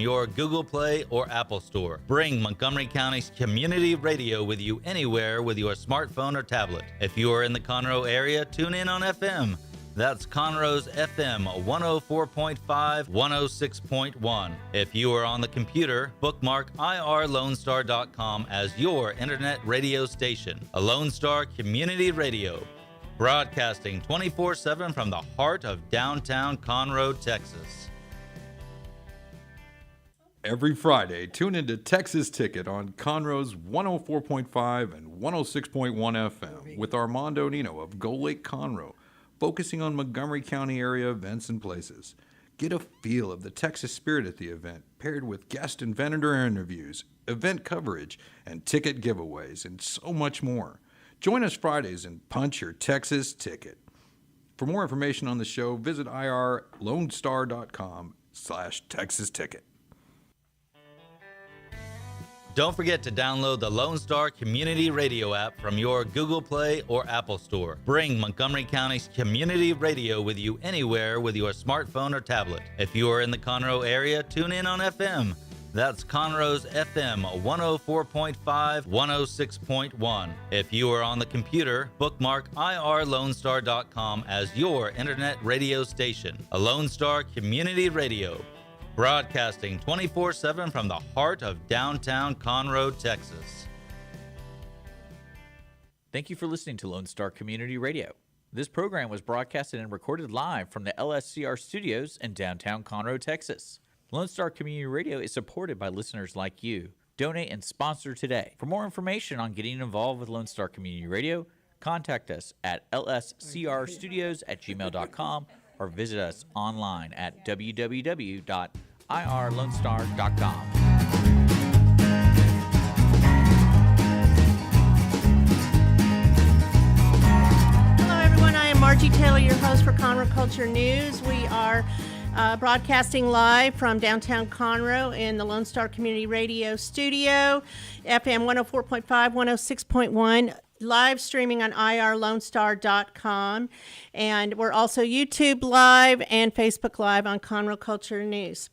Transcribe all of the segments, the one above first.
your Google Play or Apple Store. Bring Montgomery County's community radio with you anywhere with your smartphone or tablet. If you are in the Conroe area, tune in on FM. That's Conroe's FM 104.5, 106.1. If you are on the computer, bookmark irlonestar.com as your internet radio station. A Lone Star Community Radio, broadcasting 24/7 from the heart of downtown Conroe, Texas. Every Friday, tune into Texas Ticket on Conroe's 104.5 and 106.1 FM with Armando Nino of Gull Lake Conroe, focusing on Montgomery County area events and places. Get a feel of the Texas spirit at the event, paired with guest and vendor interviews, event coverage, and ticket giveaways, and so much more. Join us Fridays and punch your Texas ticket. For more information on the show, visit irlonestar.com/Texas Ticket. Don't forget to download the Lone Star Community Radio app from your Google Play or Apple Store. Bring Montgomery County's community radio with you anywhere with your smartphone or tablet. If you are in the Conroe area, tune in on FM. That's Conroe's FM 104.5, 106.1. If you are on the computer, bookmark irlonestar.com as your internet radio station. A Lone Star Community Radio, broadcasting 24/7 from the heart of downtown Conroe, Texas. Thank you for listening to Lone Star Community Radio. This program was broadcasted and recorded live from the LSCR studios in downtown Conroe, Texas. Lone Star Community Radio is supported by listeners like you. Donate and sponsor today. For more information on getting involved with Lone Star Community Radio, contact us at lscrstudios@gmail.com or visit us online at www.irlonestar.com. Hello, everyone. I am Margie Taylor, your host for Conroe Culture News. We are broadcasting live from downtown Conroe in the Lone Star Community Radio studio, FM 104.5, 106.1. Live streaming on irlonestar.com, and we're also YouTube Live and Facebook Live on Conroe Culture News.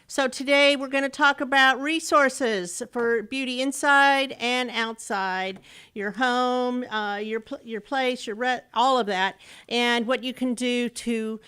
So today we're going to talk about resources for beauty inside and outside your home, your place, all of that, and what you can do to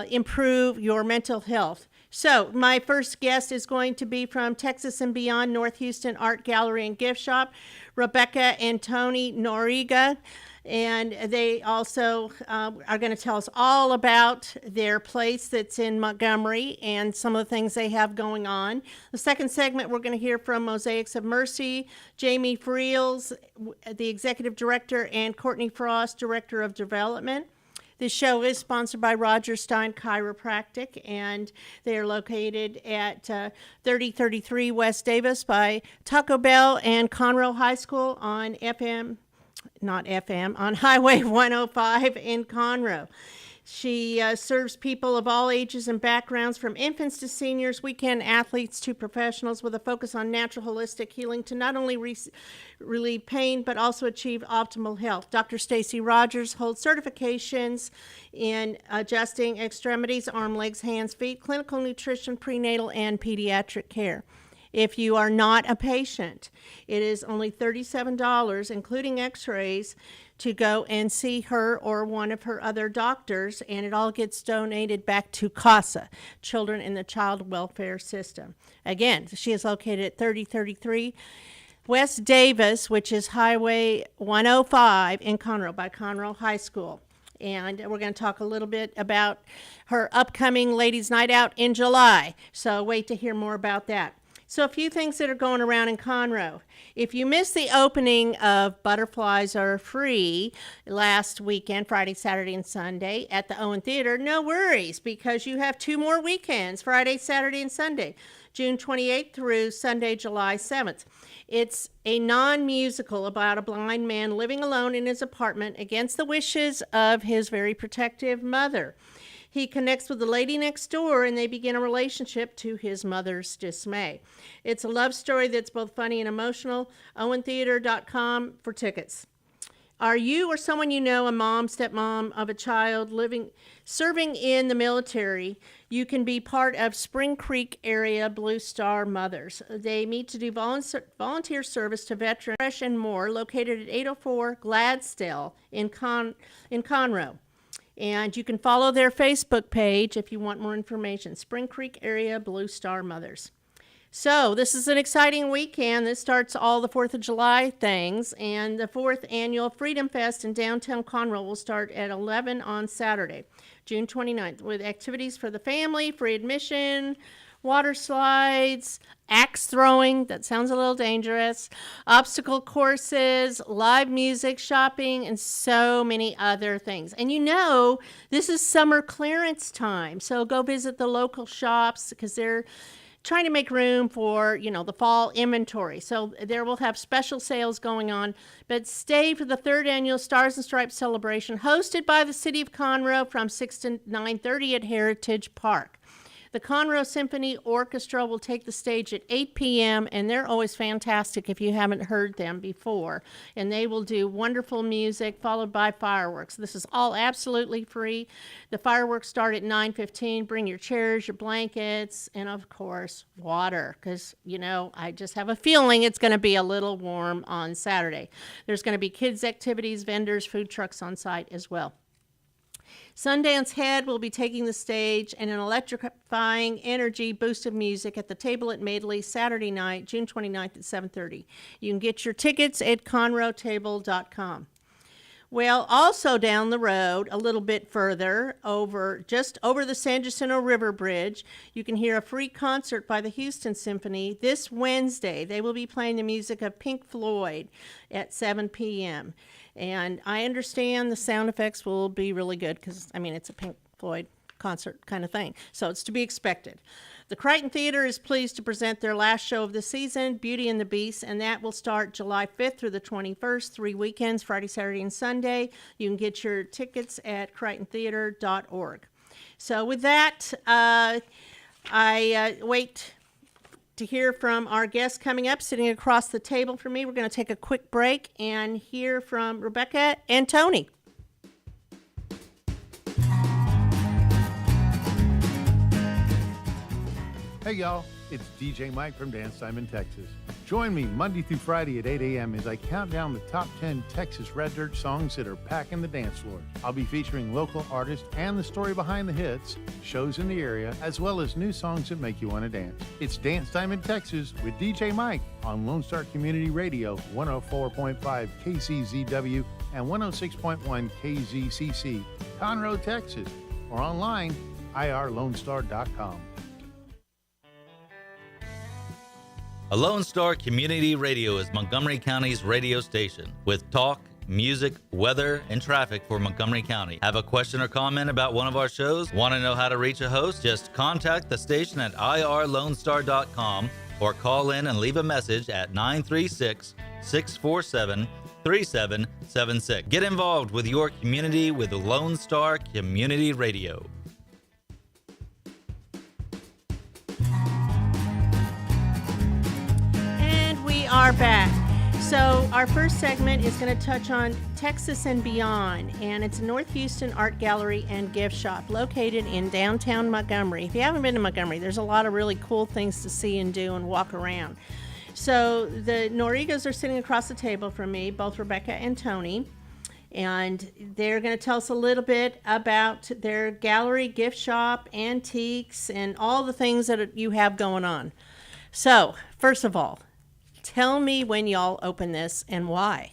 improve your mental health. So my first guest is going to be from Texas and Beyond North Houston Art Gallery and Gift Shop, Rebecca and Tony Noreiga. And they also are going to tell us all about their place that's in Montgomery and some of the things they have going on. The second segment, we're going to hear from Mosaics of Mercy, Jamie Freels, the Executive Director, and Courtney Frost, Director of Development. This show is sponsored by Roger Stein Chiropractic, and they are located at 3033 West Davis by Taco Bell and Conroe High School on on Highway 105 in Conroe. She serves people of all ages and backgrounds, from infants to seniors, weekend athletes to professionals, with a focus on natural holistic healing to not only relieve pain but also achieve optimal health. Dr. Stacy Rogers holds certifications in adjusting extremities, arm, legs, hands, feet, clinical nutrition, prenatal, and pediatric care. If you are not a patient, it is only $37, including x-rays, to go and see her or one of her other doctors, and it all gets donated back to CASA, Children in the Child Welfare System. Again, she is located at 3033 West Davis, which is Highway 105 in Conroe by Conroe High School. And we're going to talk a little bit about her upcoming Ladies' Night Out in July, so wait to hear more about that. So a few things that are going around in Conroe. If you missed the opening of Butterflies Are Free last weekend, Friday, Saturday, and Sunday at the Owen Theater, no worries, because you have 2 more weekends, Friday, Saturday, and Sunday, June 28th through Sunday, July 7th. It's a non-musical about a blind man living alone in his apartment against the wishes of his very protective mother. He connects with the lady next door, and they begin a relationship to his mother's dismay. It's a love story that's both funny and emotional. OwenTheater.com for tickets. Are you or someone you know a mom, stepmom of a child serving in the military? you can be part of Spring Creek Area Blue Star Mothers. They meet to do volunteer service to veterans, Fresh and More, located at 804 Gladsdale in Conroe. And you can follow their Facebook page if you want more information. Spring Creek Area Blue Star Mothers. So this is an exciting weekend. This starts all the 4th of July things. And the 4th Annual Freedom Fest in downtown Conroe will start at 11 on Saturday, June 29th, with activities for the family, free admission, water slides, axe throwing, that sounds a little dangerous, obstacle courses, live music, shopping, and so many other things. And you know, this is summer clearance time, so go visit the local shops because they're trying to make room for, the fall inventory. So there will have special sales going on, but stay for the 3rd Annual Stars and Stripes celebration hosted by the City of Conroe from 6 to 9:30 at Heritage Park. The Conroe Symphony Orchestra will take the stage at 8 p.m., and they're always fantastic if you haven't heard them before. And they will do wonderful music followed by fireworks. This is all absolutely free. The fireworks start at 9:15. Bring your chairs, your blankets, and, of course, water because, I just have a feeling it's going to be a little warm on Saturday. There's going to be kids' activities, vendors, food trucks on site as well. Sundance Head will be taking the stage and an electrifying energy boost of music at the table at Madeley Saturday night, June 29th at 7:30. You can get your tickets at conroetable.com. Well, also down the road, a little bit further, just over the San Jacinto River Bridge, you can hear a free concert by the Houston Symphony this Wednesday. They will be playing the music of Pink Floyd at 7 p.m. And I understand the sound effects will be really good because, it's a Pink Floyd concert kind of thing. So it's to be expected. The Crichton Theater is pleased to present their last show of the season, Beauty and the Beast, and that will start July 5th through the 21st, 3 weekends, Friday, Saturday, and Sunday. You can get your tickets at crichtontheater.org. So with that, I wait to hear from our guest coming up, sitting across the table from me. We're going to take a quick break and hear from Rebecca and Tony. Hey y'all, it's DJ Mike from Dance Time in Texas. Join me Monday through Friday at 8 a.m. as I count down the top 10 Texas Red Dirt songs that are packing the dance floor. I'll be featuring local artists and the story behind the hits, shows in the area, as well as new songs that make you want to dance. It's Dance Time in Texas with DJ Mike on Lone Star Community Radio, 104.5 KCZW and 106.1 KZCC, Conroe, Texas, or online, irlonestar.com. A Lone Star Community Radio is Montgomery County's radio station with talk, music, weather, and traffic for Montgomery County. Have a question or comment about one of our shows? Want to know how to reach a host? Just contact the station at irlonestar.com or call in and leave a message at 936-647-3776. Get involved with your community with Lone Star Community Radio. Are back. So our first segment is going to touch on Texas and Beyond, and it's a North Houston art gallery and gift shop located in downtown Montgomery. If you haven't been to Montgomery, there's a lot of really cool things to see and do and walk around. So the Noreigas are sitting across the table from me, both Rebecca and Tony, and they're going to tell us a little bit about their gallery, gift shop, antiques, and all the things that you have going on. So first of all, tell me when y'all open this and why.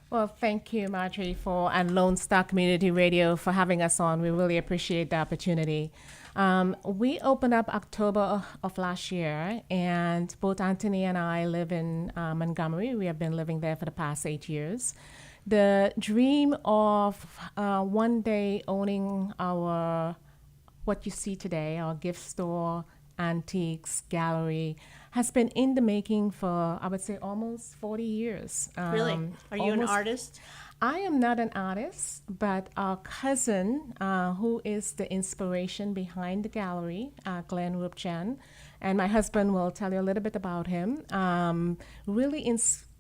Well, thank you, Margie, and Lone Star Community Radio for having us on. We really appreciate the opportunity. We opened up October of last year, and both Anthony and I live in Montgomery. We have been living there for the past 8 years. The dream of one day owning what you see today, our gift store, antiques, gallery, has been in the making for, I would say, almost 40 years. Really? Are you an artist? I am not an artist, but our cousin, who is the inspiration behind the gallery, Glenn Rupchan, and my husband will tell you a little bit about him, really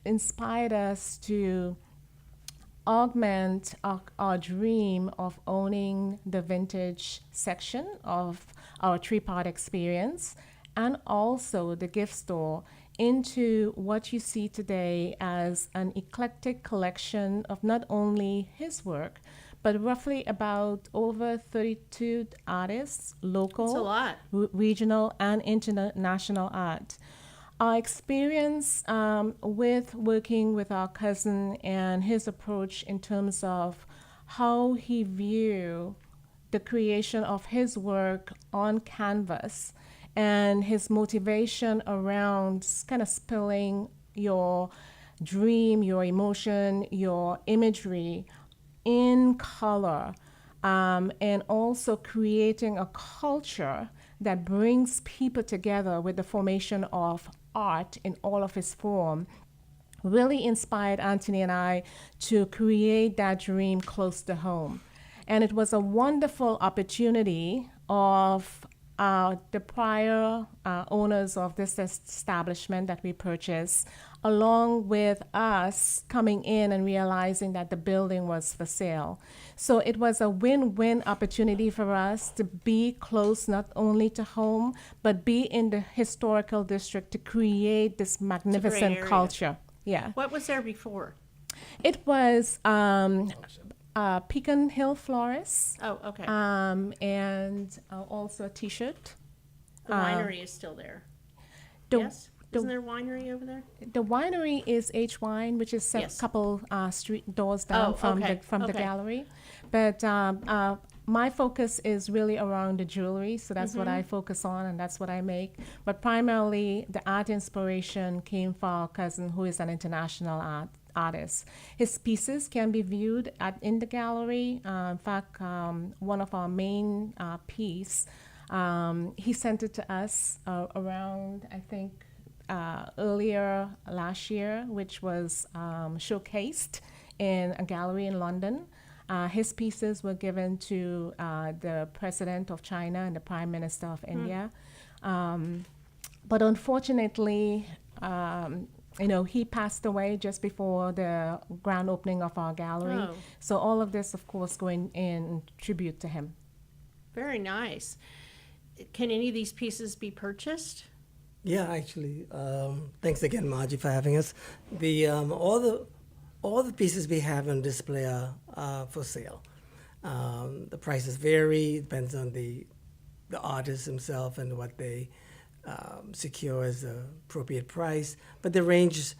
inspired us to augment our dream of owning the vintage section of our three-part experience and also the gift store into what you see today as an eclectic collection of not only his work, but roughly about over 32 artists, local, That's a lot. Regional, and international art. Our experience with working with our cousin and his approach in terms of how he viewed the creation of his work on canvas and his motivation around kind of spilling your dream, your emotion, your imagery in color, and also creating a culture that brings people together with the formation of art in all of its form really inspired Anthony and I to create that dream close to home. And it was a wonderful opportunity of the prior owners of this establishment that we purchased, along with us coming in and realizing that the building was for sale. So it was a win-win opportunity for us to be close not only to home, but be in the historical district to create this magnificent area. culture. Yeah. What was there before? It was Pecan Hill Florist, Oh, okay. and also a T-shirt. The winery is still there. The, Yes? Isn't there a winery over there? the winery is H Wine, which is a Yes. couple street doors down Oh, from okay, the okay. gallery. But my focus is really around the jewelry, so that's what I focus on and that's what I make. But primarily, the art inspiration came from our cousin, who is an international artist. His pieces can be viewed in the gallery. In fact, one of our main piece, he sent it to us around, I think, earlier last year, which was showcased in a gallery in London. His pieces were given to the president of China and the prime minister of India. But unfortunately, he passed away just before the grand opening of our gallery. Oh. So all of this, of course, going in tribute to him. Very nice. Can any of these pieces be purchased? Yeah, actually, thanks again, Margie, for having us. The all the pieces we have on display are for sale. The prices vary, depends on the artist himself and what they secure as the appropriate price. But the range is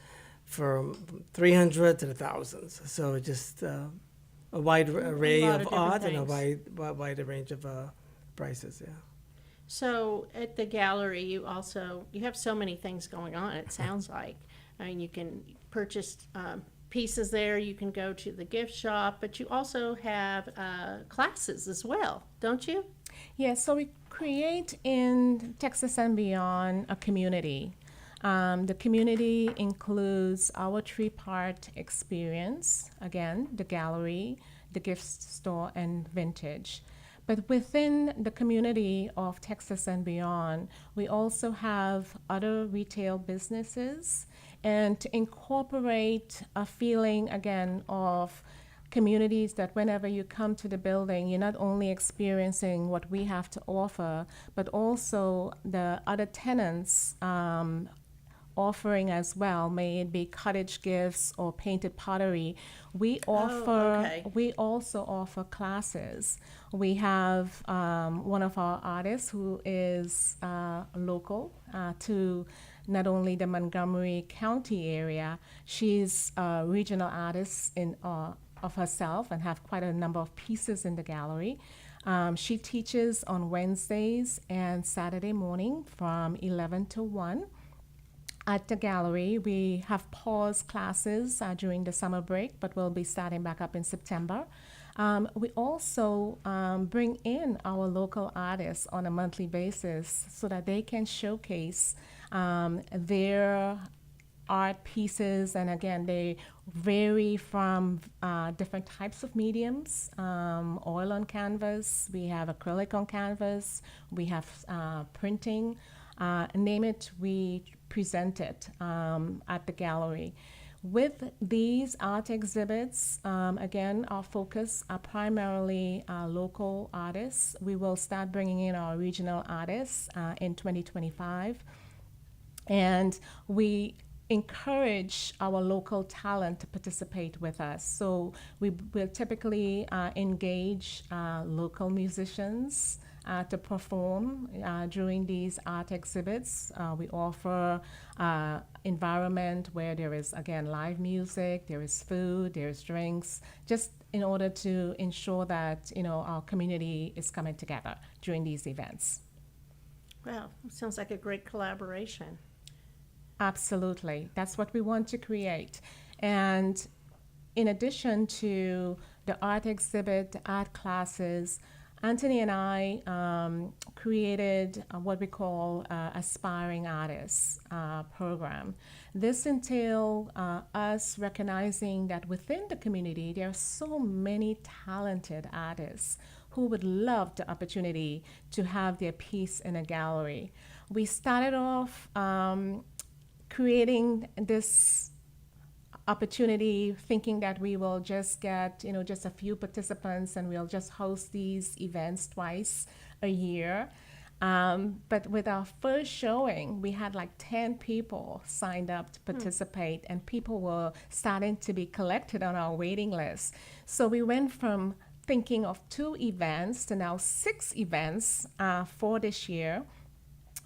from 300 to the thousands. So just a wide array lot of of art different and a wide range of prices. Yeah. So at the gallery, you have so many things going on, it sounds like. I mean, you can purchase pieces there, you can go to the gift shop, but you also have classes as well, don't you? Yeah, so we create in Texas and beyond a community. The community includes our three-part experience, again, the gallery, the gift store, and vintage. But within the community of Texas and beyond, we also have other retail businesses, and to incorporate a feeling, again, of communities that whenever you come to the building, you're not only experiencing what we have to offer, but also the other tenants offering as well, may it be cottage gifts or painted pottery. We okay. also offer classes. We have one of our artists who is local to not only the Montgomery County area. She's a regional artist of herself and have quite a number of pieces in the gallery. She teaches on Wednesdays and Saturday morning from 11 to 1. At the gallery, we have paused classes during the summer break, but we'll be starting back up in September. We also bring in our local artists on a monthly basis so that they can showcase their art pieces. And again, they vary from different types of mediums, oil on canvas, we have acrylic on canvas, we have printing, name it, we present it at the gallery. With these art exhibits, again, our focus are primarily local artists. We will start bringing in our regional artists in 2025. And we encourage our local talent to participate with us. So we will typically engage local musicians to perform during these art exhibits. We offer environment where there is, again, live music, there is food, there's drinks, just in order to ensure that, our community is coming together during these events. Wow, sounds like a great collaboration. Absolutely. That's what we want to create. And in addition to the art exhibit, the art classes, Anthony and I created what we call Aspiring Artists program. This entails us recognizing that within the community, there are so many talented artists who would love the opportunity to have their piece in a gallery. We started off creating this opportunity thinking that we will just get, just a few participants and we'll just host these events twice a year. But with our first showing, we had like 10 people signed up to participate, and people were starting to be collected on our waiting list. So we went from thinking of 2 events to now 6 events for this year.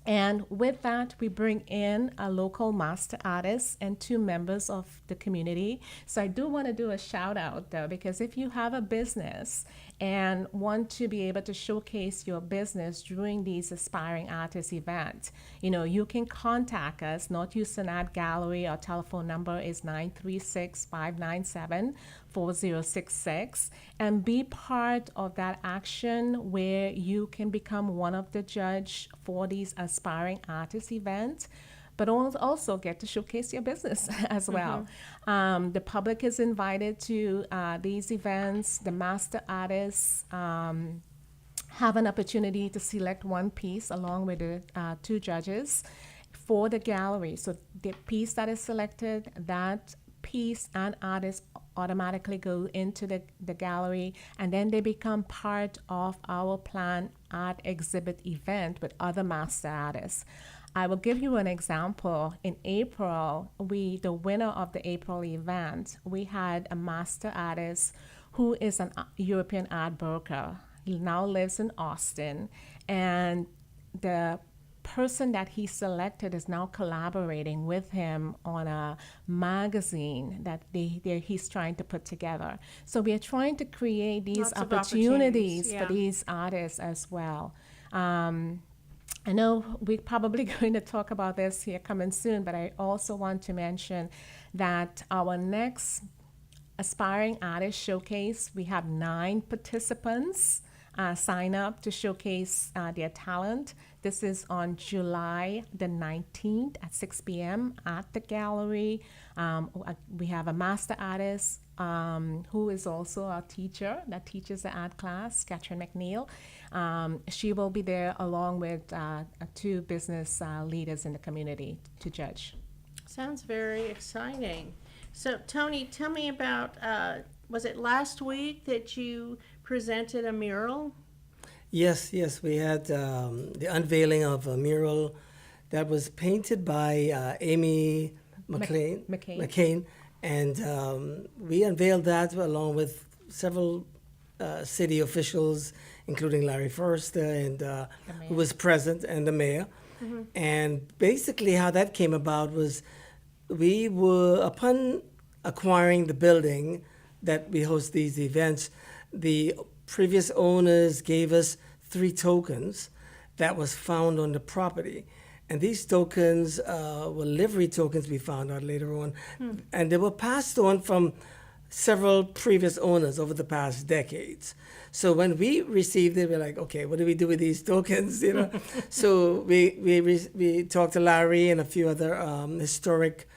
And with that, we bring in a local master artist and 2 members of the community. So I do want to do a shout out though, because if you have a business and want to be able to showcase your business during these Aspiring Artists events, you can contact us. North Houston Art Gallery. Our telephone number is 936-597-4066, and be part of that action where you can become one of the judge for these Aspiring Artists events, but also get to showcase your business as well. The public is invited to these events. The master artists have an opportunity to select one piece along with the 2 judges for the gallery. So the piece that is selected, that piece and artist automatically go into the gallery, and then they become part of our planned art exhibit event with other master artists. I will give you an example. In April, the winner of the April event, we had a master artist who is an European art broker. He now lives in Austin, and the person that he selected is now collaborating with him on a magazine that he's trying to put together. So we are trying to create these opportunities for these artists as well. I know we're probably going to talk about this here coming soon, but I also want to mention that our next Aspiring Artist Showcase, we have 9 participants sign up to showcase their talent. This is on July the 19th at 6 p.m. at the gallery. We have a master artist who is also a teacher that teaches the art class, Catherine McNeil. She will be there along with 2 business leaders in the community to judge. Sounds very exciting. So, Tony, tell me about, was it last week that you presented a mural? Yes, we had the unveiling of a mural that was painted by Amy McCain. And we unveiled that along with several city officials, including Larry Forrester, and who was present, and the mayor. And basically how that came about was we were, upon acquiring the building that we host these events, the previous owners gave us 3 tokens that was found on the property. And these tokens were livery tokens, we found out later on. And they were passed on from several previous owners over the past decades. So when we received it, we're like, okay, what do we do with these tokens? So we talked to Larry and a few other historic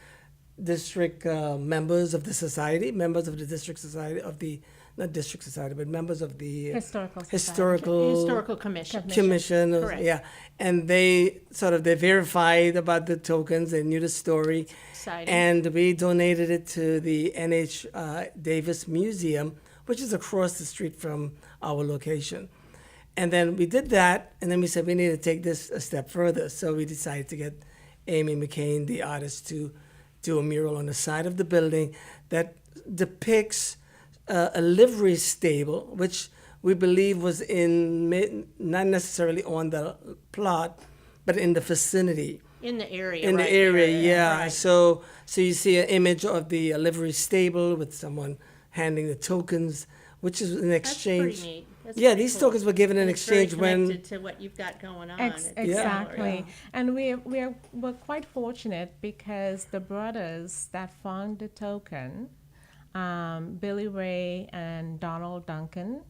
district members of the society, members of the district society, of the not district society, but members of the Historical Society. Historical Commission. commission. Correct. Yeah, and they verified about the tokens. They knew the story, Exciting. and we donated it to the N.H. Davis Museum, which is across the street from our location. And then we did that, and then we said we need to take this a step further. So we decided to get Amy McCain, the artist, to do a mural on the side of the building that depicts a livery stable, which we believe was not necessarily on the plot, but in the vicinity. In the area. In right the area, there, yeah. right. So you see an image of the livery stable with someone handing the tokens, which is an That's exchange. pretty neat. That's Yeah, pretty these cool. tokens were given in And it's very exchange when. connected to what you've got going on. Exactly. And we're quite fortunate because the brothers that found the token, Billy Ray and Donald Duncan,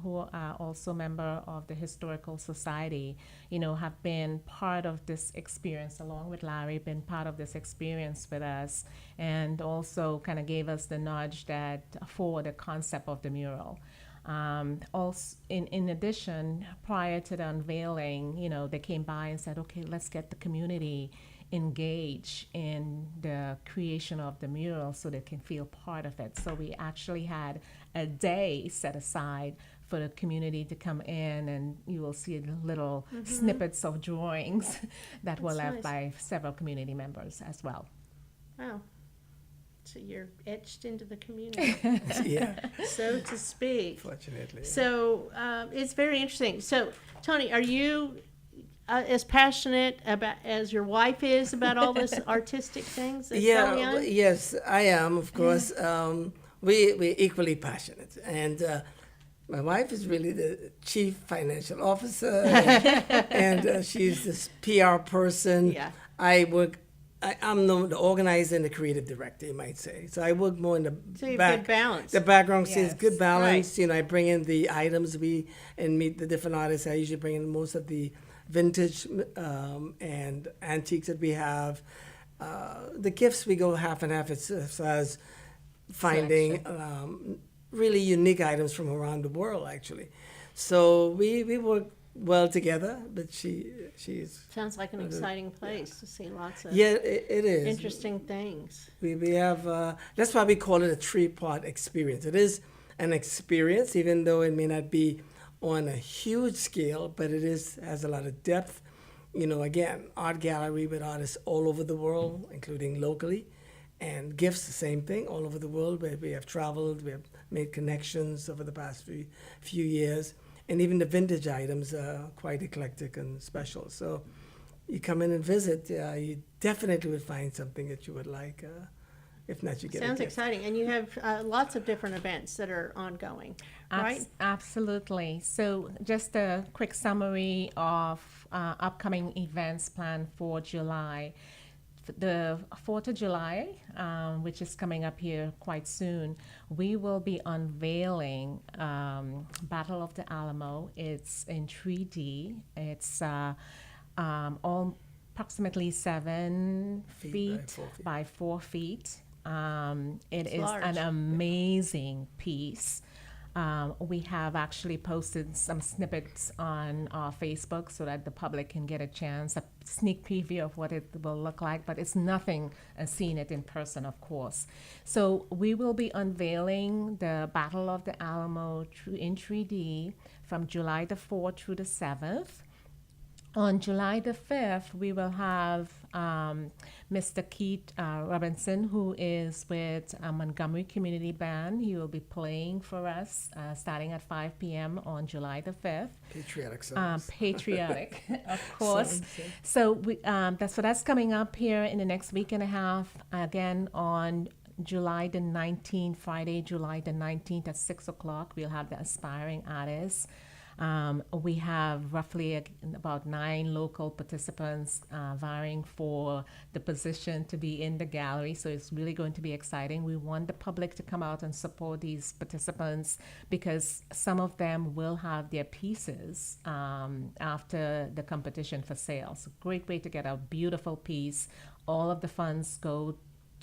who are also member of the Historical Society, have been part of this experience along with Larry, been part of this experience with us, and also kind of gave us the nudge for the concept of the mural. Also, in addition, prior to the unveiling, they came by and said, okay, let's get the community engaged in the creation of the mural so they can feel part of it. So we actually had a day set aside for the community to come in, and you will see little snippets of drawings that were That's left nice. by several community members as well. Wow. So you're etched into the community, Yeah, so to speak. fortunately. So it's very interesting. So, Tony, are you as passionate about as your wife is about all this artistic things that's going on? Yes, I am, of course. We're equally passionate. And my wife is really the chief financial officer, and she's this PR person. Yeah. I'm the organizer and the creative director, you might say. So I work more in the So you have back. good balance. The background scene is Yes. good balance. I bring in the items and meet the different artists. I usually bring in most of the vintage and antiques that we have. The gifts, we go half and half as far as finding really unique items from around the world, actually. So we work well together, but she's Sounds like an exciting place to see lots of it is interesting things. we have that's why we call it a three-part experience. It is an experience, even though it may not be on a huge scale, but it has a lot of depth. Again, art gallery with artists all over the world, including locally, and gifts, the same thing, all over the world, where we have traveled, we have made connections over the past few years. And even the vintage items are quite eclectic and special. So you come in and visit, you definitely would find something that you would like. If not, you get Sounds a gift. exciting. And you have lots of different events that are ongoing, right? Absolutely. So just a quick summary of upcoming events planned for July. The 4th of July, which is coming up here quite soon, we will be unveiling Battle of the Alamo. It's in 3D. It's all approximately 7 feet by 4 feet. It is large. an amazing piece. We have actually posted some snippets on our Facebook so that the public can get a sneak preview of what it will look like, but it's nothing as seeing it in person, of course. So we will be unveiling the Battle of the Alamo in 3D from July the 4th through the 7th. On July the 5th, we will have Mr. Keith Robinson, who is with Montgomery Community Band. He will be playing for us starting at 5 p.m. on July the 5th. Patriotic songs. Patriotic, of course. So that's coming up here in the next week and a half. Again, on July the 19th, Friday, July the 19th at 6 o'clock, we'll have the aspiring artists. We have roughly about 9 local participants vying for the position to be in the gallery, so it's really going to be exciting. We want the public to come out and support these participants because some of them will have their pieces after the competition for sale. So great way to get a beautiful piece. All of the funds go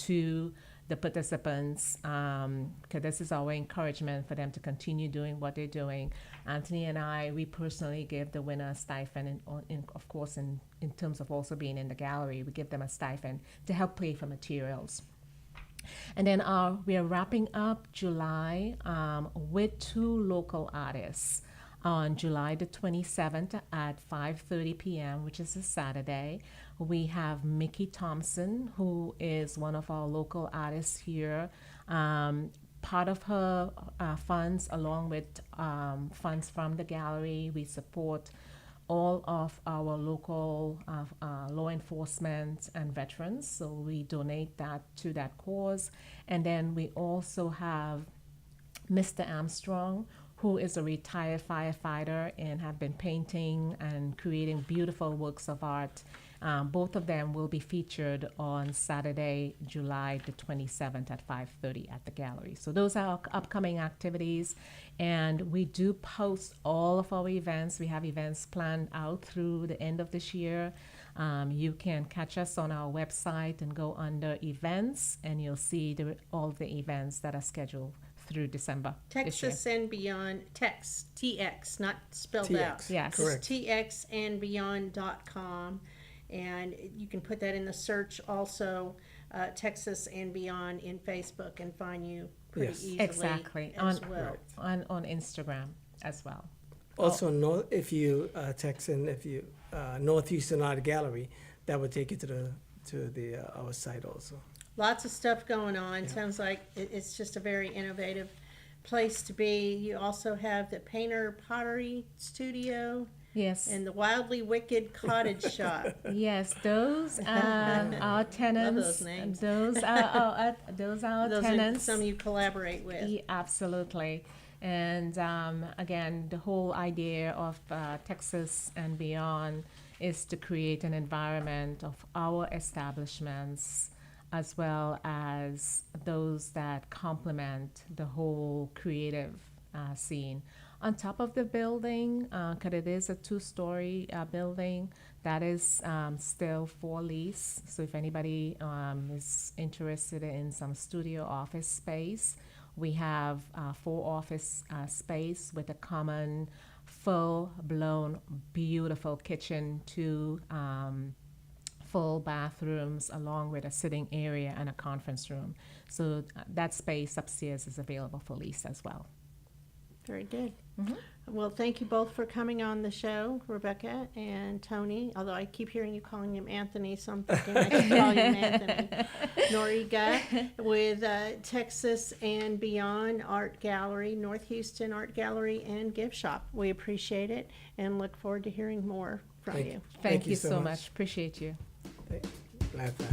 to the participants, because this is our encouragement for them to continue doing what they're doing. Anthony and I, we personally give the winner a stipend, of course, in terms of also being in the gallery, we give them a stipend to help pay for materials. And then we are wrapping up July with 2 local artists. On July the 27th at 5:30 p.m., which is a Saturday, we have Mickey Thompson, who is one of our local artists here. Part of her funds, along with funds from the gallery, we support all of our local law enforcement and veterans. So we donate that to that cause. And then we also have Mr. Armstrong, who is a retired firefighter and have been painting and creating beautiful works of art. Both of them will be featured on Saturday, July the 27th at 5:30 at the gallery. So those are our upcoming activities. And we do post all of our events. We have events planned out through the end of this year. You can catch us on our website and go under events, and you'll see all the events that are scheduled through December. Texas and Beyond, text, TX, not spelled TX, out. Yes. correct. TXandBeyond.com. And you can put that in the search also, Texas and Beyond in Facebook, and find you pretty Yes. easily Exactly. as well. On Instagram as well. Also, if you text in, if you North Houston Art Gallery, that would take you to our site also. Lots of stuff going on. Sounds like it's just a very innovative place to be. You also have the Painter Pottery Studio Yes. and the Wildly Wicked Cottage Shop. Yes, those are our tenants. those names. Those are our Those tenants. are some you collaborate with. Yeah, absolutely. And again, the whole idea of Texas and Beyond is to create an environment of our establishments as well as those that complement the whole creative scene. On top of the building, because it is a 2-story building, that is still for lease. So if anybody is interested in some studio office space, we have 4 office space with a common full-blown beautiful kitchen, 2 full bathrooms, along with a sitting area and a conference room. So that space upstairs is available for lease as well. Very good. Well, thank you both for coming on the show, Rebecca and Tony. Although I keep hearing you calling him Anthony, so I'm thinking I should call him Anthony. Noreiga with Texas and Beyond Art Gallery, North Houston Art Gallery and Gift Shop. We appreciate it and look forward to hearing more from you. Thank you so much. Appreciate you. Glad to.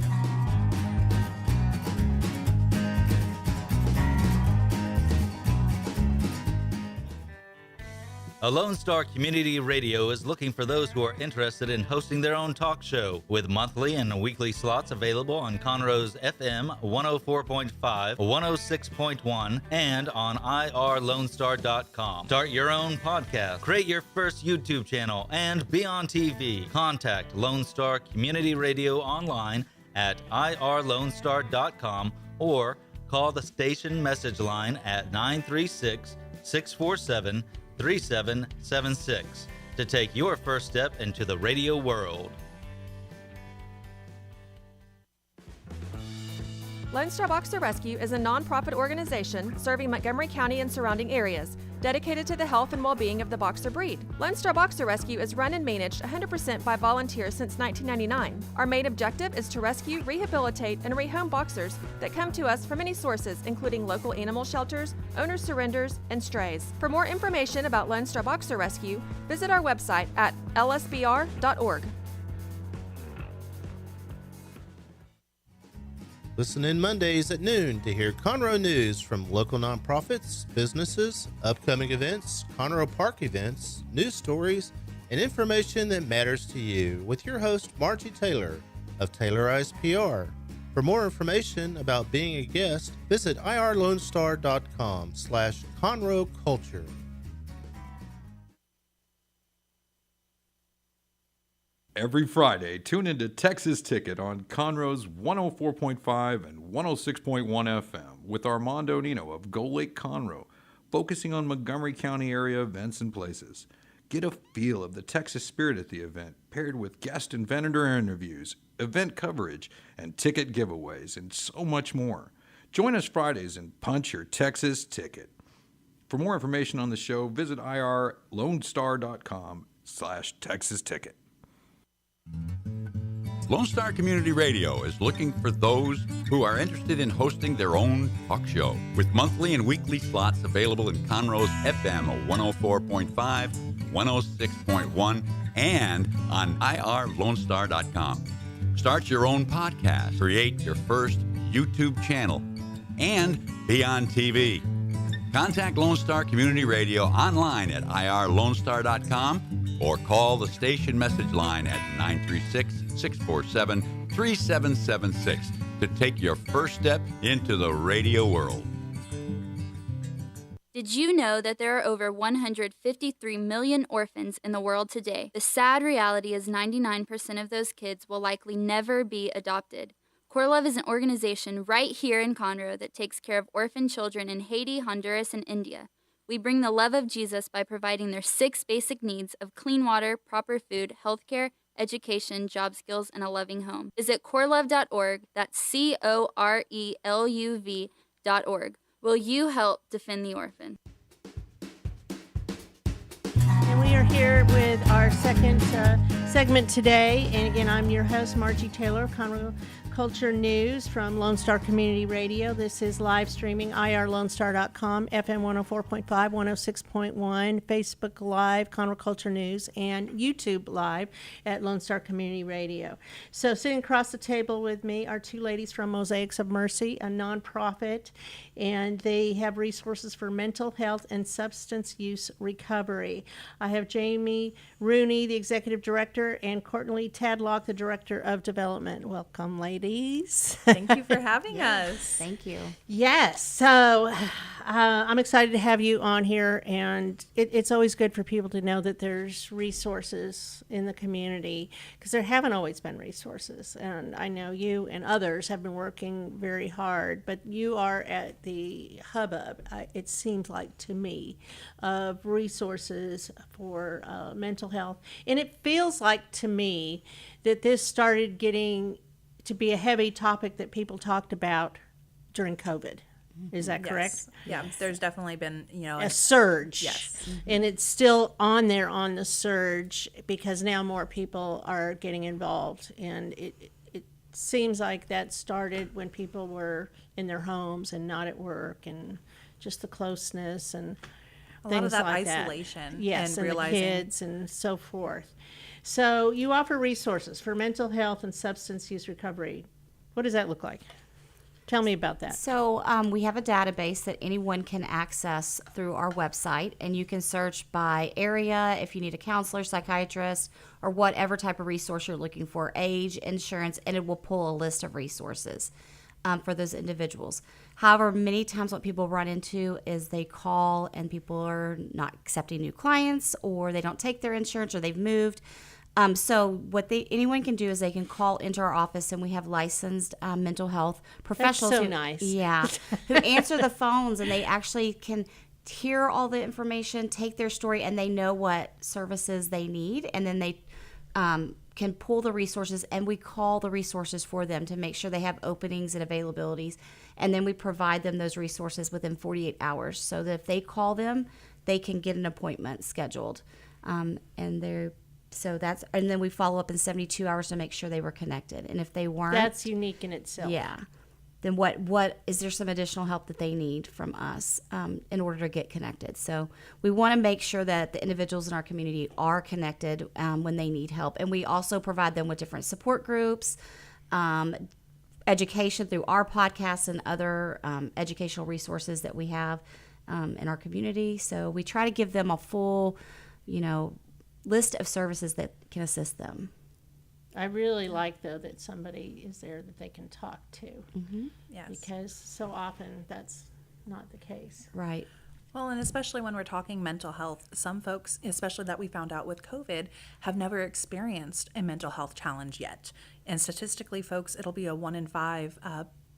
A Lone Star Community Radio is looking for those who are interested in hosting their own talk show, with monthly and weekly slots available on Conroe's FM 104.5, 106.1, and on irlonestar.com. Start your own podcast, create your first YouTube channel, and be on TV. Contact Lone Star Community Radio online at irlonestar.com or call the station message line at 936-647-3776 to take your first step into the radio world. Lone Star Boxer Rescue is a nonprofit organization serving Montgomery County and surrounding areas, dedicated to the health and well-being of the boxer breed. Lone Star Boxer Rescue is run and managed 100% by volunteers since 1999. Our main objective is to rescue, rehabilitate, and rehome boxers that come to us from any sources, including local animal shelters, owner surrenders, and strays. For more information about Lone Star Boxer Rescue, visit our website at lsbr.org. Listen in Mondays at noon to hear Conroe news from local nonprofits, businesses, upcoming events, Conroe Park events, news stories, and information that matters to you with your host, Margie Taylor of Taylorized PR. For more information about being a guest, visit irlonestar.com/Conroe Culture. Every Friday, tune into Texas Ticket on Conroe's 104.5 and 106.1 FM with Armando Nino of Gold Lake Conroe, focusing on Montgomery County area events and places. Get a feel of the Texas spirit at the event, paired with guest and vendor interviews, event coverage, and ticket giveaways, and so much more. Join us Fridays and punch your Texas ticket. For more information on the show, visit irlonestar.com/Texas Ticket. Lone Star Community Radio is looking for those who are interested in hosting their own talk show, with monthly and weekly slots available in Conroe's FM 104.5, 106.1, and on irlonestar.com. Start your own podcast, create your first YouTube channel, and be on TV. Contact Lone Star Community Radio online at irlonestar.com or call the station message line at 936-647-3776 to take your first step into the radio world. Did you know that there are over 153 million orphans in the world today? The sad reality is 99% of those kids will likely never be adopted. Core Love is an organization right here in Conroe that takes care of orphan children in Haiti, Honduras, and India. We bring the love of Jesus by providing their 6 basic needs of clean water, proper food, healthcare, education, job skills, and a loving home. Visit corelove.org, that's CORELUV.org. Will you help defend the orphan? And we are here with our second segment today. And again, I'm your host, Margie Taylor, Conroe Culture News from Lone Star Community Radio. This is live streaming, irlonestar.com, FM 104.5, 106.1, Facebook Live, Conroe Culture News, and YouTube Live at Lone Star Community Radio. So sitting across the table with me are 2 ladies from Mosaics of Mercy, a nonprofit, and they have resources for mental health and substance use recovery. I have Jamie Rooney, the Executive Director, and Courtney Tadlock, the Director of Development. Welcome, ladies. Thank you for having us. Thank you. Yes. So I'm excited to have you on here, and it's always good for people to know that there's resources in the community, because there haven't always been resources. And I know you and others have been working very hard, but you are at the hubbub, it seems like to me, of resources for mental health. And it feels like to me that this started getting to be a heavy topic that people talked about during COVID. Is that correct? Yes. Yeah, there's definitely been, a surge. Yes. And it's still on there on the surge because now more people are getting involved. And it seems like that started when people were in their homes and not at work, and just the closeness and a things lot of that like isolation. Yes, and realizing the kids and so forth. So you offer resources for mental health and substance use recovery. What does that look like? Tell me about that. So we have a database that anyone can access through our website, and you can search by area if you need a counselor, psychiatrist, or whatever type of resource you're looking for, age, insurance, and it will pull a list of resources for those individuals. However, many times what people run into is they call and people are not accepting new clients, or they don't take their insurance, or they've moved. So what anyone can do is they can call into our office, and we have licensed mental health professionals. That's so nice. Yeah, who answer the phones, and they actually can hear all the information, take their story, and they know what services they need, and then they can pull the resources, and we call the resources for them to make sure they have openings and availabilities, and then we provide them those resources within 48 hours, so that if they call them, they can get an appointment scheduled, and then we follow up in 72 hours to make sure they were connected. And if they weren't, that's unique in itself. Yeah. Then what is there some additional help that they need from us in order to get connected? So we want to make sure that the individuals in our community are connected when they need help. And we also provide them with different support groups, education through our podcasts and other educational resources that we have in our community. So we try to give them a full, list of services that can assist them. I really like, though, that somebody is there that they can talk to. Mm-hmm. Yes. Because so often that's not the case. Right. Well, and especially when we're talking mental health, some folks, especially that we found out with COVID, have never experienced a mental health challenge yet. And statistically, folks, it'll be a 1 in 5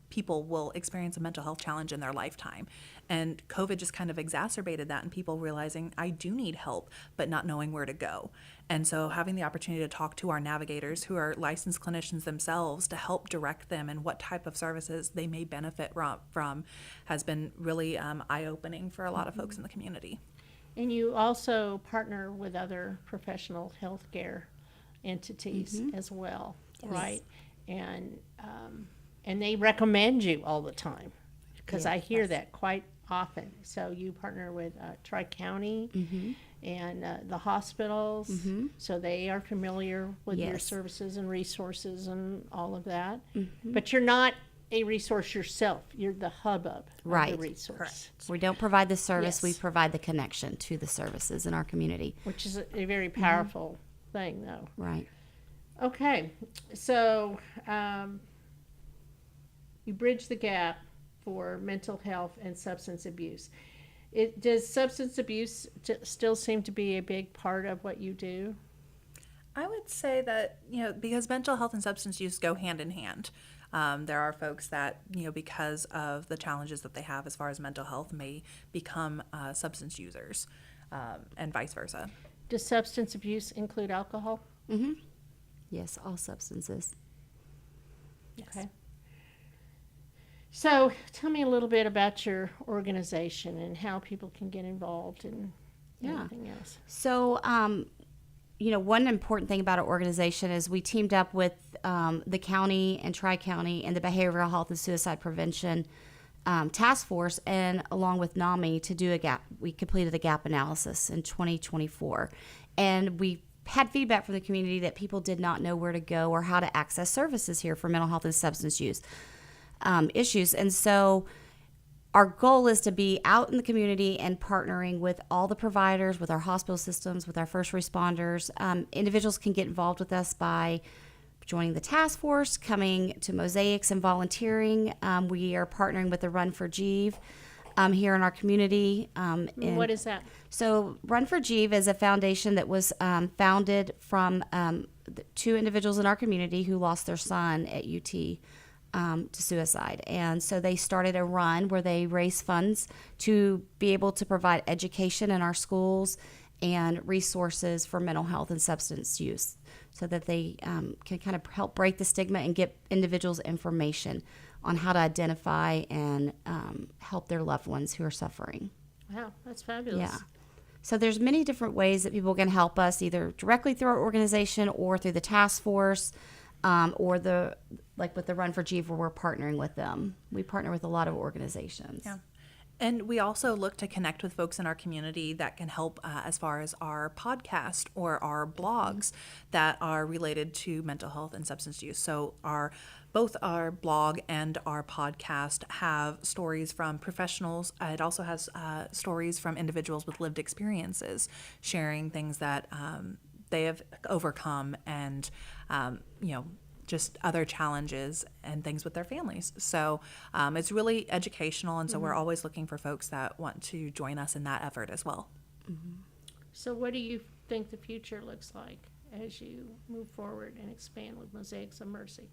people will experience a mental health challenge in their lifetime. And COVID just kind of exacerbated that, and people realizing I do need help, but not knowing where to go. And so having the opportunity to talk to our navigators who are licensed clinicians themselves to help direct them and what type of services they may benefit from has been really eye-opening for a lot of folks in the community. And you also partner with other professional healthcare entities as well, right? And they recommend you all the time, because I hear that quite often. So you partner with Tri-County and the hospitals, so they are familiar with your services and resources and all of that. But you're not a resource yourself. You're the hubbub of the resource. Correct. We don't provide the service, we provide the connection to the services in our community. Which is a very powerful thing, though. Right. Okay, so you bridge the gap for mental health and substance abuse. Does substance abuse still seem to be a big part of what you do? I would say that, because mental health and substance use go hand in hand. There are folks that, because of the challenges that they have as far as mental health, may become substance users, and vice versa. Does substance abuse include alcohol? Yes, all substances. Yes. Okay. So tell me a little bit about your organization and how people can get involved and anything else. So, one important thing about our organization is we teamed up with the county and Tri-County and the Behavioral Health and Suicide Prevention Task Force, and along with NAMI to do we completed a gap analysis in 2024. And we had feedback from the community that people did not know where to go or how to access services here for mental health and substance use issues. And so our goal is to be out in the community and partnering with all the providers, with our hospital systems, with our first responders. Individuals can get involved with us by joining the task force, coming to Mosaics and volunteering. We are partnering with the Run for Jeeve here in our community. What is that? So Run for Jeeve is a foundation that was founded from two individuals in our community who lost their son at UT to suicide. And so they started a run where they raise funds to be able to provide education in our schools and resources for mental health and substance use, so that they can kind of help break the stigma and get individuals information on how to identify and help their loved ones who are suffering. Wow, that's fabulous. Yeah. So there's many different ways that people can help us, either directly through our organization or through the task force, or with the Run for Jeeve, where we're partnering with them. We partner with a lot of organizations. Yeah. And we also look to connect with folks in our community that can help as far as our podcast or our blogs that are related to mental health and substance use. So both our blog and our podcast have stories from professionals. It also has stories from individuals with lived experiences, sharing things that they have overcome and, just other challenges and things with their families. So it's really educational, and so we're always looking for folks that want to join us in that effort as well. So what do you think the future looks like as you move forward and expand with Mosaics of Mercy?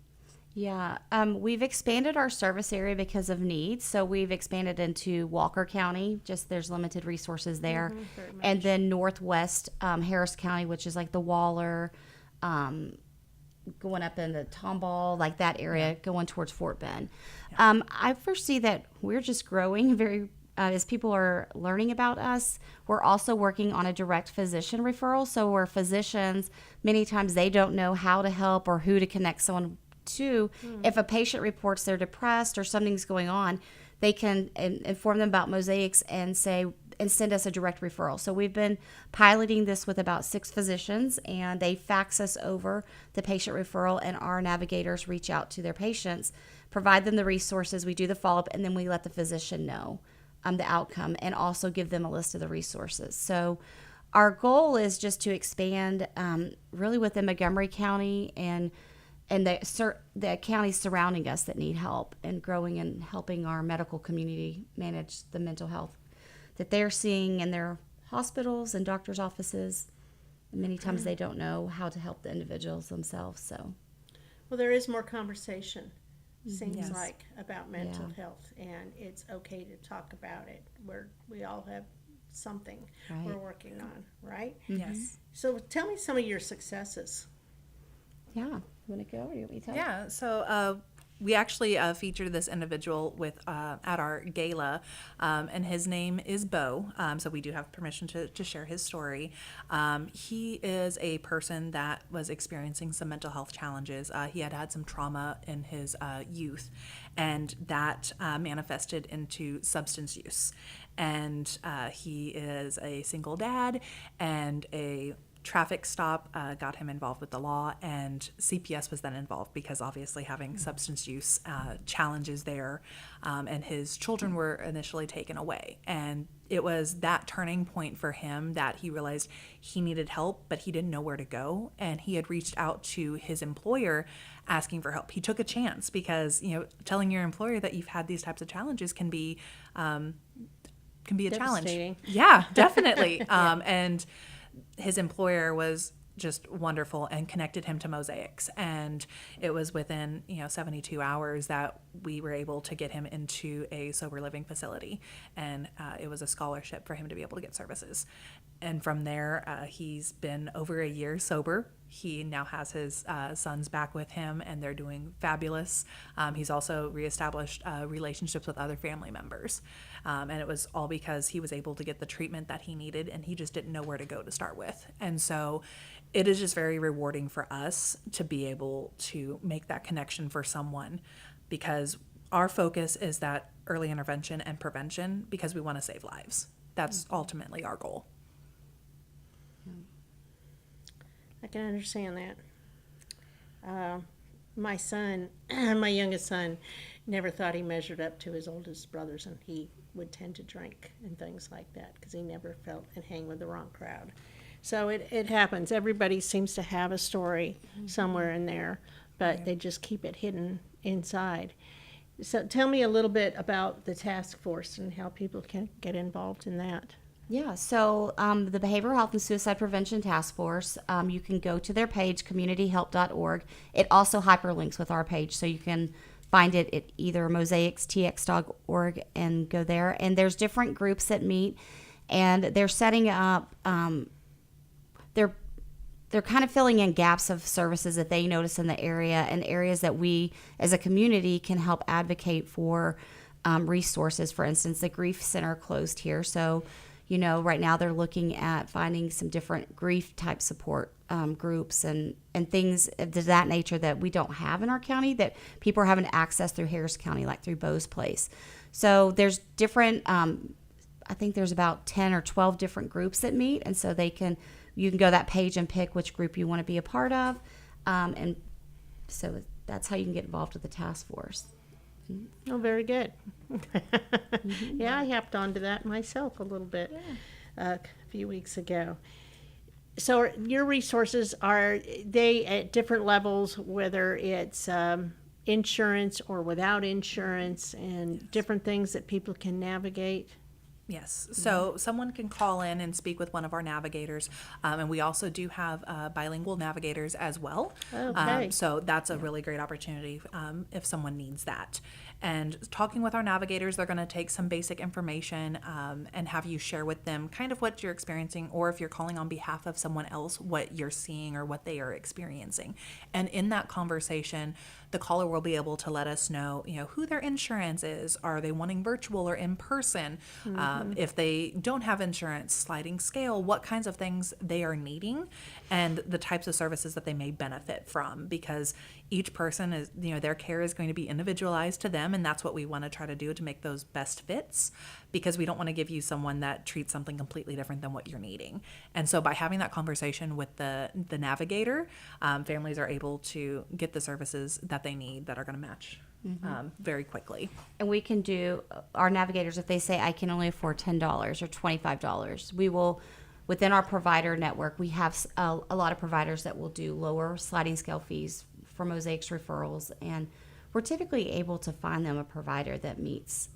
Yeah, we've expanded our service area because of needs. So we've expanded into Walker County, just there's limited resources there. And then Northwest Harris County, which is like the Waller, going up in the Tomball, like that area, going towards Fort Bend. I foresee that we're just growing very, as people are learning about us. We're also working on a direct physician referral. So where physicians, many times they don't know how to help or who to connect someone to. If a patient reports they're depressed or something's going on, they can inform them about Mosaics and send us a direct referral. So we've been piloting this with about 6 physicians, and they fax us over the patient referral, and our navigators reach out to their patients, provide them the resources, we do the follow-up, and then we let the physician know the outcome and also give them a list of the resources. So our goal is just to expand really within Montgomery County and the counties surrounding us that need help, and growing and helping our medical community manage the mental health that they're seeing in their hospitals and doctors' offices. And many times they don't know how to help the individuals themselves. So, Well, there is more conversation, seems Yes. like, about mental Yeah. health, and it's okay to talk about it. We all have something Right. we're working on, right? Yes. So tell me some of your successes. yeah. You want to go or you want me to tell? Yeah, so we actually featured this individual with at our gala, and his name is Bo. So we do have permission to share his story. He is a person that was experiencing some mental health challenges. He had some trauma in his youth, and that manifested into substance use. And he is a single dad, and a traffic stop got him involved with the law, and CPS was then involved because obviously having substance use challenges there, and his children were initially taken away. And it was that turning point for him that he realized he needed help, but he didn't know where to go. And he had reached out to his employer asking for help. He took a chance because, telling your employer that you've had these types of challenges can be a challenge. Devastating. Yeah, definitely. And his employer was just wonderful and connected him to Mosaics. And it was within, 72 hours that we were able to get him into a sober living facility. And it was a scholarship for him to be able to get services. And from there, he's been over a year sober. He now has his sons back with him, and they're doing fabulous. He's also reestablished relationships with other family members. And it was all because he was able to get the treatment that he needed, and he just didn't know where to go to start with. And so it is just very rewarding for us to be able to make that connection for someone, because our focus is that early intervention and prevention, because we want to save lives. That's ultimately our goal. I can understand that. My son, my youngest son, never thought he measured up to his oldest brothers, and he would tend to drink and things like that because he never felt and hang with the wrong crowd. So it happens. Everybody seems to have a story somewhere in there, but they just keep it hidden inside. So tell me a little bit about the task force and how people can get involved in that. Yeah, so the Behavioral Health and Suicide Prevention Task Force, you can go to their page, communityhelp.org. It also hyperlinks with our page, so you can find it at either mosaicstx.org and go there. And there's different groups that meet, and they're setting up, they're kind of filling in gaps of services that they notice in the area, and areas that we as a community can help advocate for resources. For instance, the Grief Center closed here, so right now they're looking at finding some different grief type support groups and things of that nature that we don't have in our county, that people are having access through Harris County, like through Bo's Place. So there's different, I think there's about 10 or 12 different groups that meet. And so you can go to that page and pick which group you want to be a part of. And so that's how you can get involved with the task force. Oh, very good. Yeah, I hopped onto that myself a little bit a few weeks ago. So your resources, are they at different levels, whether it's insurance or without insurance, and different things that people can navigate? Yes. So someone can call in and speak with one of our navigators. And we also do have bilingual navigators as well. Okay. So that's a really great opportunity if someone needs that. And talking with our navigators, they're going to take some basic information and have you share with them kind of what you're experiencing, or if you're calling on behalf of someone else, what you're seeing or what they are experiencing. And in that conversation, the caller will be able to let us know, who their insurance is. Are they wanting virtual or in person? If they don't have insurance, sliding scale, what kinds of things they are needing, and the types of services that they may benefit from, because each person is, their care is going to be individualized to them, and that's what we want to try to do to make those best fits, because we don't want to give you someone that treats something completely different than what you're needing. And so by having that conversation with the navigator, families are able to get the services that they need that are going to match very quickly. And we can do, our navigators, if they say, I can only afford $10 or $25, we will, within our provider network, we have a lot of providers that will do lower sliding scale fees for Mosaics referrals, and we're typically able to find them a provider that meets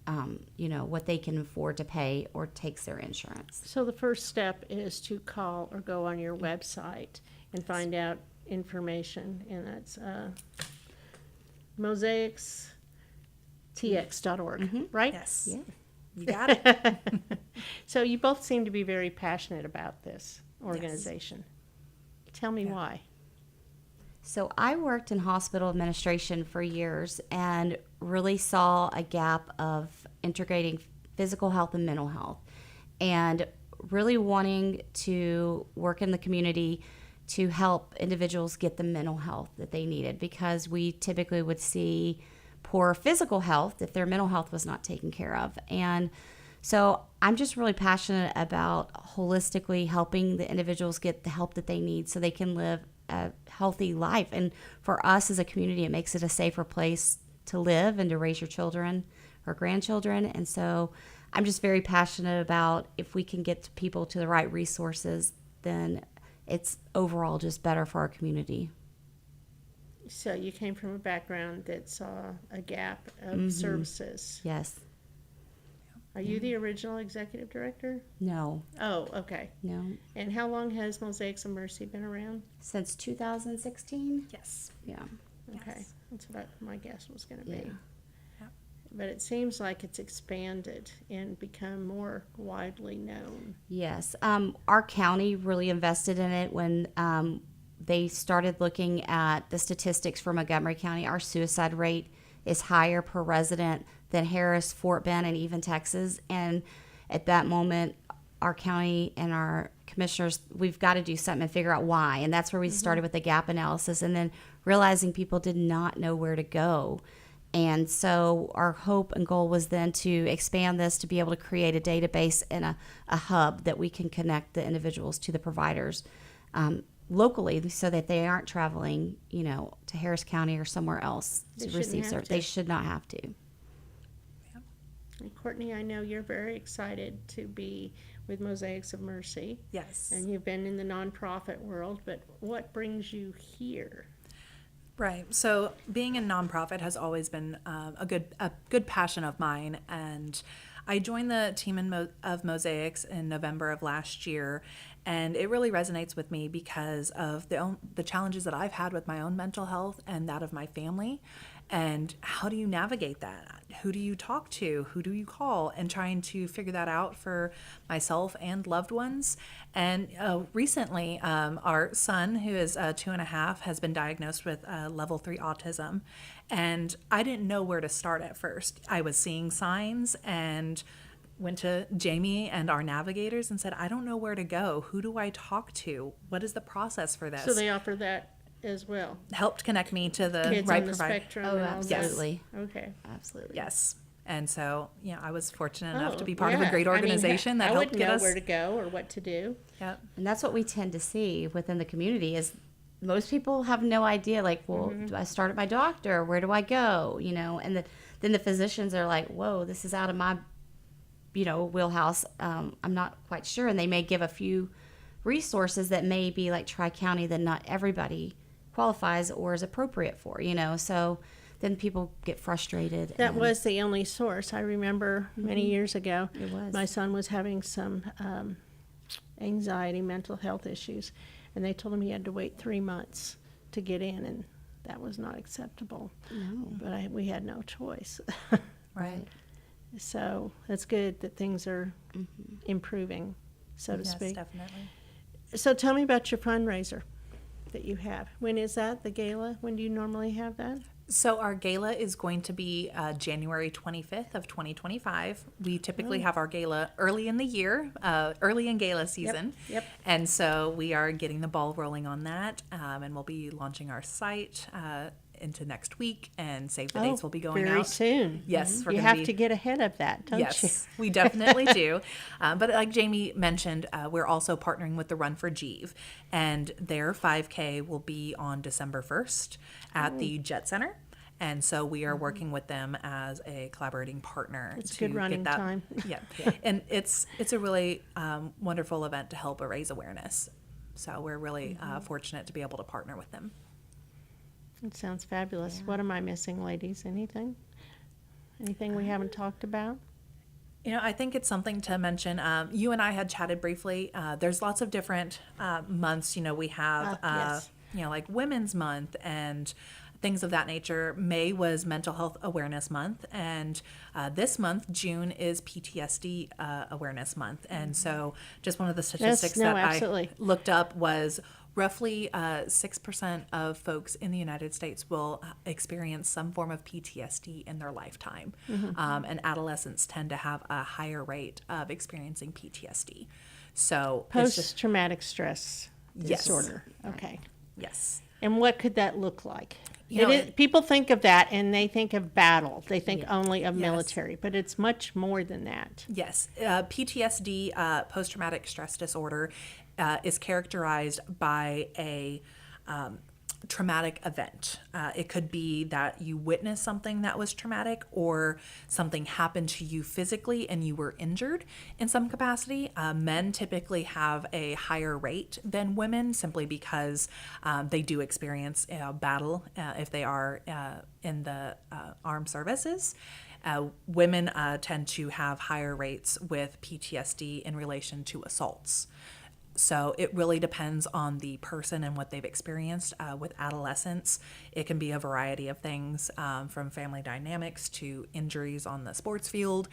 what they can afford to pay or takes their insurance. So the first step is to call or go on your website and find out information, and that's mosaicstx.org, right? Yes. Yeah. You got it. So you both seem to be very passionate about this organization. Tell me why. So I worked in hospital administration for years and really saw a gap of integrating physical health and mental health, and really wanting to work in the community to help individuals get the mental health that they needed, because we typically would see poor physical health if their mental health was not taken care of. And so I'm just really passionate about holistically helping the individuals get the help that they need so they can live a healthy life. And for us as a community, it makes it a safer place to live and to raise your children or grandchildren. And so I'm just very passionate about, if we can get people to the right resources, then it's overall just better for our community. So you came from a background that saw a gap of services. Yes. Are you the original executive director? No. Oh, okay. No. And how long has Mosaics of Mercy been around? Since 2016? Yes. Yeah. Okay, that's what my guess was going to Yeah. be. But it seems like it's expanded and become more widely known. Yes. Our county really invested in it when they started looking at the statistics for Montgomery County. Our suicide rate is higher per resident than Harris, Fort Bend, and even Texas. And at that moment, our county and our commissioners, we've got to do something and figure out why. And that's where we started with the gap analysis, and then realizing people did not know where to go. And so our hope and goal was then to expand this to be able to create a database and a hub that we can connect the individuals to the providers locally, so that they aren't traveling, to Harris County or somewhere else to receive service. They should not have to. And Courtney, I know you're very excited to be with Mosaics of Mercy. Yes. And you've been in the nonprofit world, but what brings you here? Right. So being a nonprofit has always been a good passion of mine, and I joined the team of Mosaics in November of last year, and it really resonates with me because of the challenges that I've had with my own mental health and that of my family. And how do you navigate that? Who do you talk to? Who do you call? And trying to figure that out for myself and loved ones. And recently, our son, who is 2.5, has been diagnosed with level 3 autism. And I didn't know where to start at first. I was seeing signs and went to Jamie and our navigators and said, I don't know where to go. Who do I talk to? What is the process for this? So they offer that as well. Helped connect me to the Kids right on the provider. spectrum. Oh, and all that. absolutely. Okay. Absolutely. Yes. And so, I was fortunate enough Oh, to be part of a yeah. great organization that I helped wouldn't get know us. where to go or what to do. Yep. And that's what we tend to see within the community is most people have no idea, like, well, do I start at my doctor? Where do I go? And then the physicians are like, whoa, this is out of my, wheelhouse. I'm not quite sure. And they may give a few resources that may be like Tri-County that not everybody qualifies or is appropriate for, so then people get frustrated. That was the only source. I remember many years ago, It was. my son was having some anxiety, mental health issues, and they told him he had to wait 3 months to get in, and that was not acceptable. No. But we had no choice. Right. So that's good that things are improving, so to Yes, speak. definitely. So tell me about your fundraiser that you have. When is that, the gala? When do you normally have that? So our gala is going to be January 25th of 2025. We typically have our gala early in the year, early in gala season. Yep. And so we are getting the ball rolling on that, and we'll be launching our site into next week, and save the dates will be going very out soon. Yes, we're You gonna have be- to get ahead of that, don't you? Yes, we definitely do. But like Jamie mentioned, we're also partnering with the Run for Jeeve, and their 5K will be on December 1st at the Jet Center. And so we are working with them as a collaborating partner. It's a to good running get that. time. Yeah, and it's a really wonderful event to help raise awareness. So we're really fortunate to be able to partner with them. It sounds fabulous. What am I missing, ladies? Anything? Anything we haven't talked about? I think it's something to mention. You and I had chatted briefly. There's lots of different months. We have, Yes. like Women's Month and things of that nature. May was Mental Health Awareness Month, and this month, June, is PTSD Awareness Month. And so, just one of the statistics absolutely. I looked up was roughly 6% of folks in the United States will experience some form of PTSD in their lifetime. And adolescents tend to have a higher rate of experiencing PTSD. So Post-traumatic stress Yes. disorder. Okay. Yes. And what could that look like? You know, People think of that and they think of battle. They think only of Yes. military, but it's much more than that. Yes. PTSD, post-traumatic stress disorder, is characterized by a traumatic event. It could be that you witnessed something that was traumatic, or something happened to you physically and you were injured in some capacity. Men typically have a higher rate than women, simply because they do experience battle if they are in the armed services. Women tend to have higher rates with PTSD in relation to assaults. So it really depends on the person and what they've experienced. With adolescents, it can be a variety of things, from family dynamics to injuries on the sports field,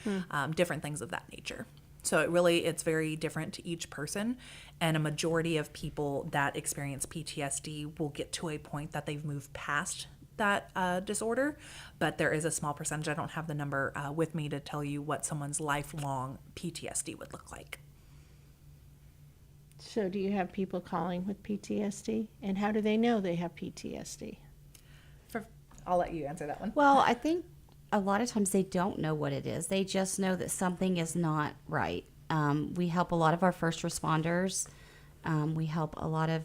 different things of that nature. So it's very different to each person. And a majority of people that experience PTSD will get to a point that they've moved past that disorder, but there is a small percentage. I don't have the number with me to tell you what someone's lifelong PTSD would look like. So do you have people calling with PTSD? And how do they know they have PTSD? I'll let you answer that one. Well, I think a lot of times they don't know what it is. They just know that something is not right. We help a lot of our first responders. We help a lot of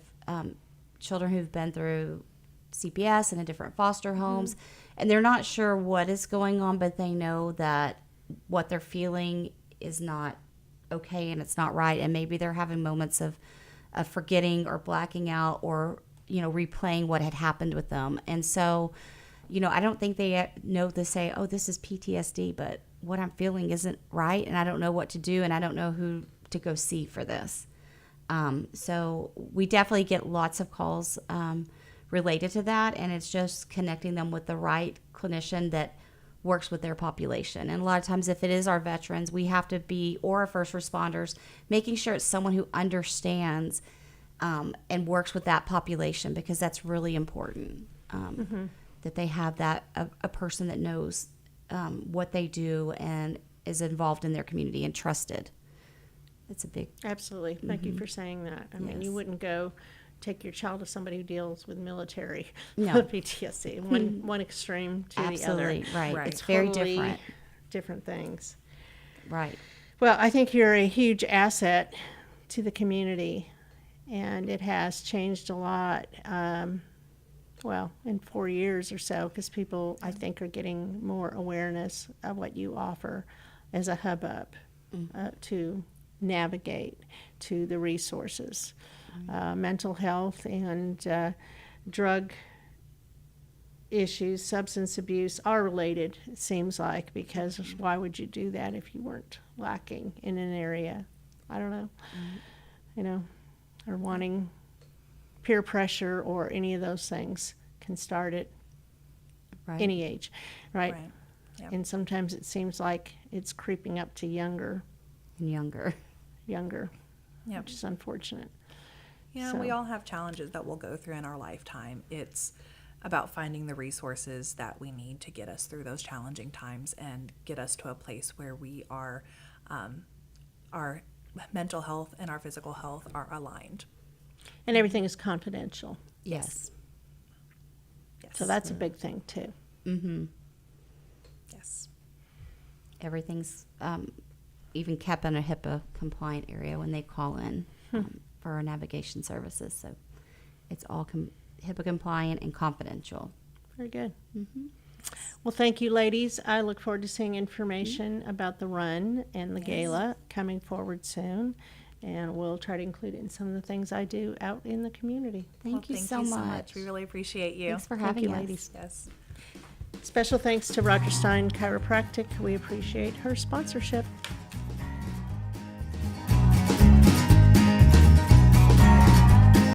children who've been through CPS and in different foster homes, and they're not sure what is going on, but they know that what they're feeling is not okay and it's not right, and maybe they're having moments of forgetting or blacking out, or replaying what had happened with them. And so I don't think they know to say, oh, this is PTSD, but what I'm feeling isn't right, and I don't know what to do, and I don't know who to go see for this. So we definitely get lots of calls related to that, and it's just connecting them with the right clinician that works with their population. And a lot of times, if it is our veterans, we have to be, or our first responders, making sure it's someone who understands and works with that population, because that's really important, that they have that a person that knows what they do and is involved in their community and trusted. It's a big... Absolutely. Thank you for saying that. I mean, you wouldn't go take your child to somebody who deals with military PTSD, one extreme to Absolutely, the other. right. It's very different. Different things. Right. Well, I think you're a huge asset to the community, and it has changed a lot, in 4 years or so, because people, I think, are getting more awareness of what you offer as a hub up to navigate to the resources. Mental health and drug issues, substance abuse are related, it seems like, because why would you do that if you weren't lacking in an area? I don't know, or wanting peer pressure or any of those things can start at any age, right? Yep. And sometimes it seems like it's creeping up to younger, Yep. which is unfortunate. We all have challenges that we'll go through in our lifetime. It's about finding the resources that we need to get us through those challenging times and get us to a place where we are, our mental health and our physical health are aligned. And everything is confidential. Yes. So that's a big thing too. Yes. Everything's even kept in a HIPAA compliant area when they call in for our navigation services. So it's all HIPAA compliant and confidential. Very good. Well, thank you, ladies. I look forward to seeing information about the run and the gala coming forward soon. And we'll try to include it in some of the things I do out in the community. Thank you so much. We really appreciate you. Thanks for having you, us. ladies. Yes. Special thanks to Roger Stein Chiropractic. We appreciate her sponsorship.